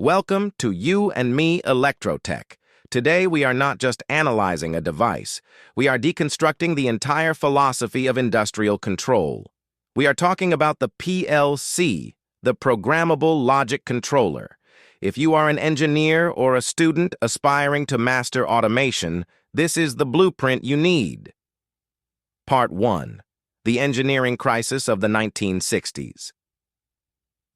Welcome to You&Me Electrotech. Today we are not just analyzing a device, we are deconstructing the entire philosophy of industrial control. We are talking about the PLC, the Programmable Logic Controller. If you are an engineer or a student aspiring to master automation, this is the blueprint you need. Part 1. The Engineering Crisis of the 1960s.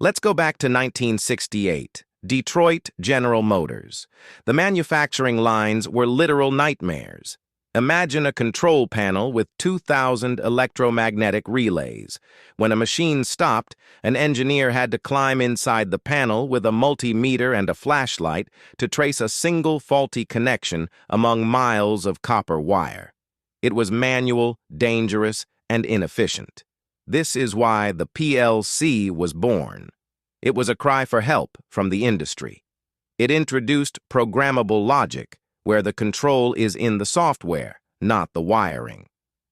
Let's go back to 1968. Detroit General Motors. The manufacturing lines were literal nightmares. Imagine a control panel with 2,000 electromagnetic relays. When a machine stopped, an engineer had to climb inside the panel with a multimeter and a flashlight to trace a single faulty connection among miles of copper wire. It was manual, dangerous, and inefficient. This is why the PLC was born. It was a cry for help from the industry. It introduced programmable logic, where the control is in the software, not the wiring.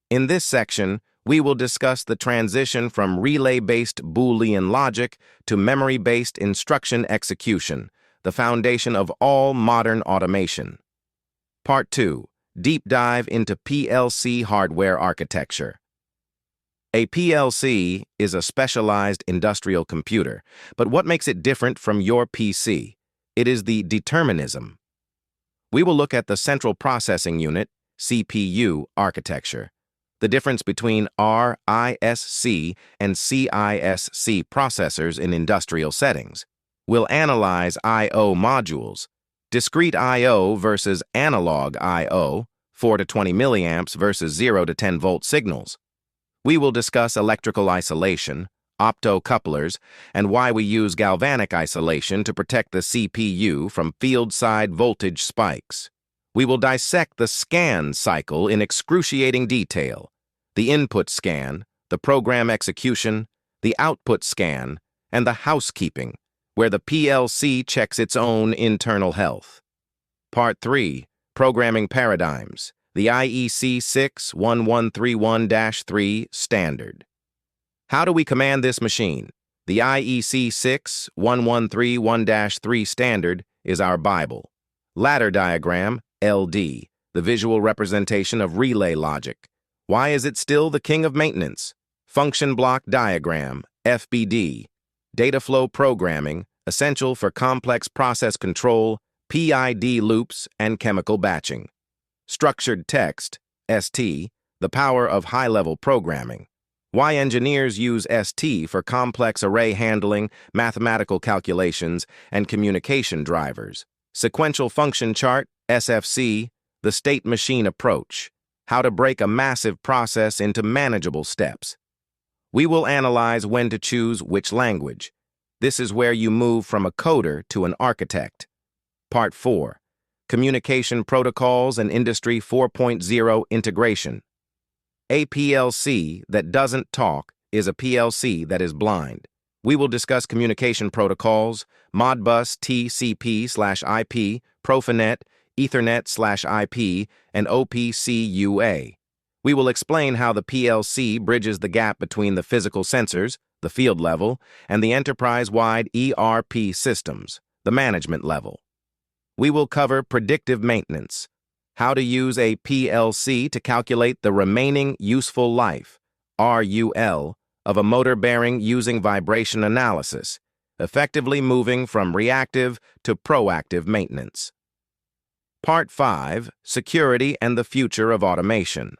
In this section, we will discuss the transition from relay-based Boolean logic to memory-based instruction execution, the foundation of all modern automation. Part 2. Deep dive into PLC hardware architecture. A PLC is a specialized industrial computer, but what makes it different from your PC? It is the determinism. We will look at the central processing unit, CPU, architecture, the difference between RISC and CISC processors in industrial settings. We'll analyze I/O modules, discrete I/O versus analog I/O, 4 to 20 milliamps versus 0 to 10 volt signals. We will discuss electrical isolation, optocouplers, and why we use galvanic isolation to protect the CPU from field-side voltage spikes. We will dissect the scan cycle in excruciating detail, the input scan, the program execution, the output scan, and the housekeeping, where the PLC checks its own internal health. Part 3. Programming Paradigms. The IEC 61131-3 standard. How do we command this machine? The IEC 61131-3 standard is our Bible. Ladder diagram, LD, the visual representation of relay logic. Why is it still the king of maintenance? Function block diagram, FBD. Data flow programming, essential for complex process control, PID loops, and chemical batching. Structured text, ST, the power of high-level programming. Why engineers use ST for complex array handling, mathematical calculations, and communication drivers. Sequential function chart, SFC, the state machine approach. How to break a massive process into manageable steps. We will analyze when to choose which language. This is where you move from a coder to an architect. Part 4. Communication Protocols and Industry 4.0 Integration. A PLC that doesn't talk is a PLC that is blind. We will discuss communication protocols, Modbus TCP/IP, Profinet, Ethernet/IP, and OPC-UA. We will explain how the PLC bridges the gap between the physical sensors, the field level, and the enterprise-wide ERP systems, the management level. We will cover predictive maintenance, how to use a PLC to calculate the remaining useful life, RUL, of a motor bearing using vibration analysis, effectively moving from reactive to proactive maintenance. Part 5. Security and the Future of Automation.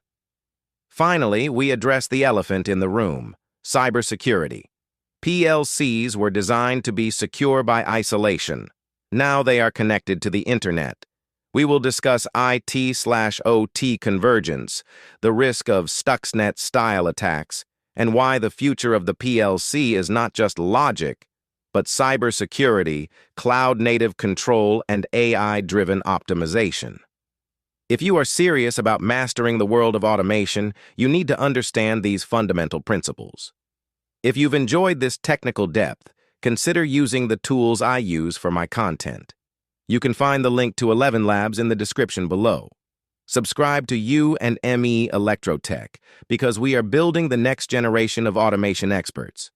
Finally, we address the elephant in the room, cybersecurity. PLCs were designed to be secure by isolation. Now they are connected to the internet. We will discuss IT/OT convergence, the risk of Stuxnet-style attacks, and why the future of the PLC is not just logic, but cybersecurity, cloud-native control, and AI-driven optimization. If you are serious about mastering the world of automation, you need to understand these fundamental principles. If you've enjoyed this technical depth, consider using the tools I use for my content. You can find the link to 11 Labs in the description below. Subscribe to You&ME Electrotech because we are building the next generation of automation experts.